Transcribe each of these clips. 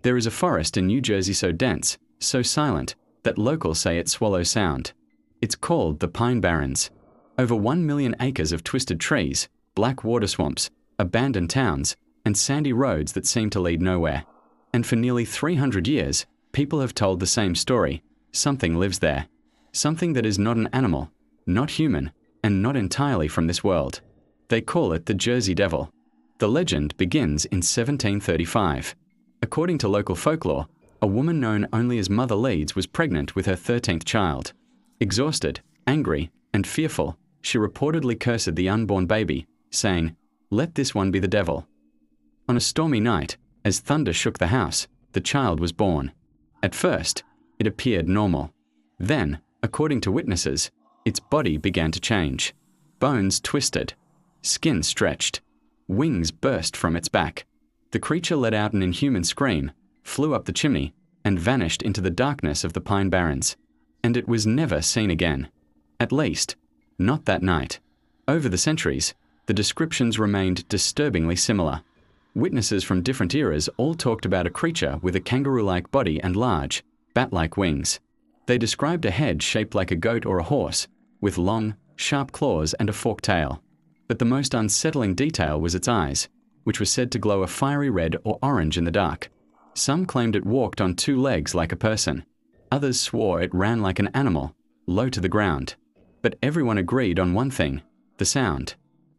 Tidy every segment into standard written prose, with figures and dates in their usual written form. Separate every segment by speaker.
Speaker 1: There is a forest in New Jersey so dense, so silent, that locals say it swallows sound. It's called the Pine Barrens. Over 1 million acres of twisted trees, black water swamps, abandoned towns, and sandy roads that seem to lead nowhere. And for nearly 300 years, people have told the same story. Something lives there. Something that is not an animal, not human, and not entirely from this world. They call it the Jersey Devil. The legend begins in 1735. According to local folklore, a woman known only as Mother Leeds was pregnant with her 13th child. Exhausted, angry, and fearful, she reportedly cursed the unborn baby, saying, "Let this one be the devil." On a stormy night, as thunder shook the house, the child was born. At first, it appeared normal. Then, according to witnesses, its body began to change. Bones twisted, skin stretched, wings burst from its back. The creature let out an inhuman scream, flew up the chimney, and vanished into the darkness of the Pine Barrens. And it was never seen again. At least, not that night. Over the centuries, the descriptions remained disturbingly similar. Witnesses from different eras all talked about a creature with a kangaroo-like body and large, bat-like wings. They described a head shaped like a goat or a horse, with long, sharp claws and a forked tail. But the most unsettling detail was its eyes, which were said to glow a fiery red or orange in the dark. Some claimed it walked on 2 legs like a person. Others swore it ran like an animal, low to the ground. But everyone agreed on one thing: the sound.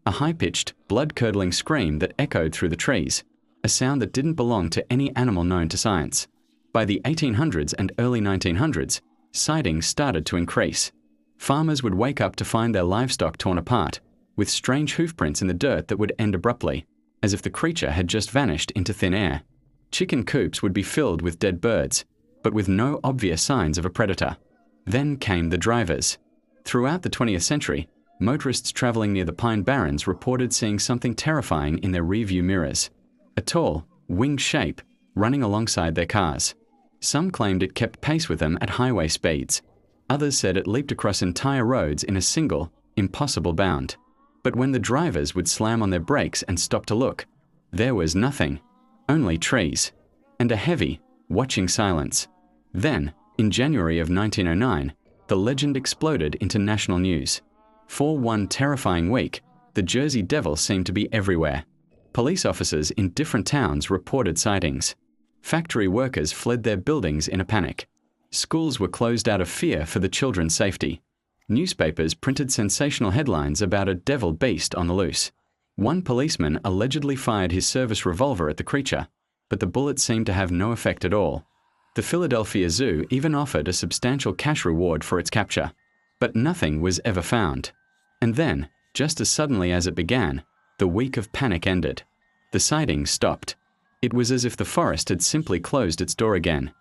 Speaker 1: A high-pitched, blood-curdling scream that echoed through the trees, a sound that didn't belong to any animal known to science. By the 1800s and early 1900s, sightings started to increase. Farmers would wake up to find their livestock torn apart, with strange hoofprints in the dirt that would end abruptly, as if the creature had just vanished into thin air. Chicken coops would be filled with dead birds, but with no obvious signs of a predator. Then came the drivers. Throughout the 20th century, motorists traveling near the Pine Barrens reported seeing something terrifying in their rearview mirrors. A tall, winged shape running alongside their cars. Some claimed it kept pace with them at highway speeds. Others said it leaped across entire roads in a single, impossible bound. But when the drivers would slam on their brakes and stop to look, there was nothing, only trees, and a heavy, watching silence. Then, in January of 1909, the legend exploded into national news. For one terrifying week, the Jersey Devil seemed to be everywhere. Police officers in different towns reported sightings. Factory workers fled their buildings in a panic. Schools were closed out of fear for the children's safety. Newspapers printed sensational headlines about a devil beast on the loose. One policeman allegedly fired his service revolver at the creature, but the bullet seemed to have no effect at all. The Philadelphia Zoo even offered a substantial cash reward for its capture. But nothing was ever found. And then, just as suddenly as it began, the week of panic ended. The sightings stopped. It was as if the forest had simply closed its door again.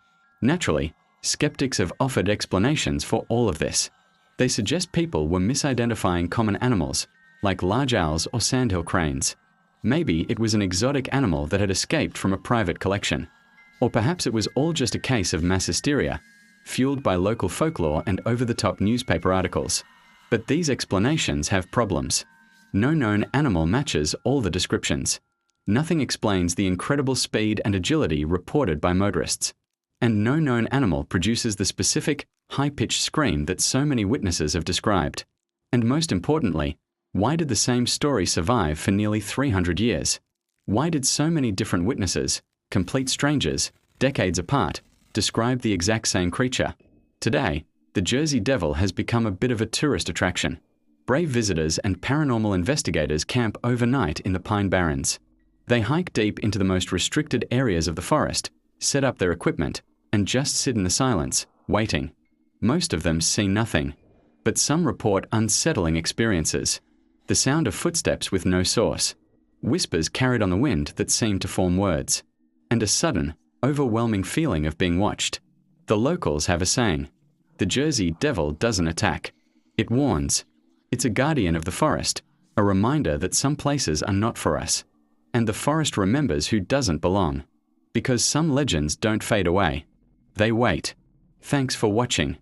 Speaker 1: Naturally, skeptics have offered explanations for all of this. They suggest people were misidentifying common animals, like large owls or sandhill cranes. Maybe it was an exotic animal that had escaped from a private collection. Or perhaps it was all just a case of mass hysteria, fueled by local folklore and over-the-top newspaper articles. But these explanations have problems. No known animal matches all the descriptions. Nothing explains the incredible speed and agility reported by motorists. And no known animal produces the specific, high-pitched scream that so many witnesses have described. And most importantly, why did the same story survive for nearly 300 years? Why did so many different witnesses, complete strangers, decades apart, describe the exact same creature? Today, the Jersey Devil has become a bit of a tourist attraction. Brave visitors and paranormal investigators camp overnight in the Pine Barrens. They hike deep into the most restricted areas of the forest, set up their equipment, and just sit in the silence, waiting. Most of them see nothing, but some report unsettling experiences. The sound of footsteps with no source, whispers carried on the wind that seem to form words, and a sudden, overwhelming feeling of being watched. The locals have a saying: the Jersey Devil doesn't attack. It warns. It's a guardian of the forest, a reminder that some places are not for us. And the forest remembers who doesn't belong. Because some legends don't fade away. They wait. Thanks for watching.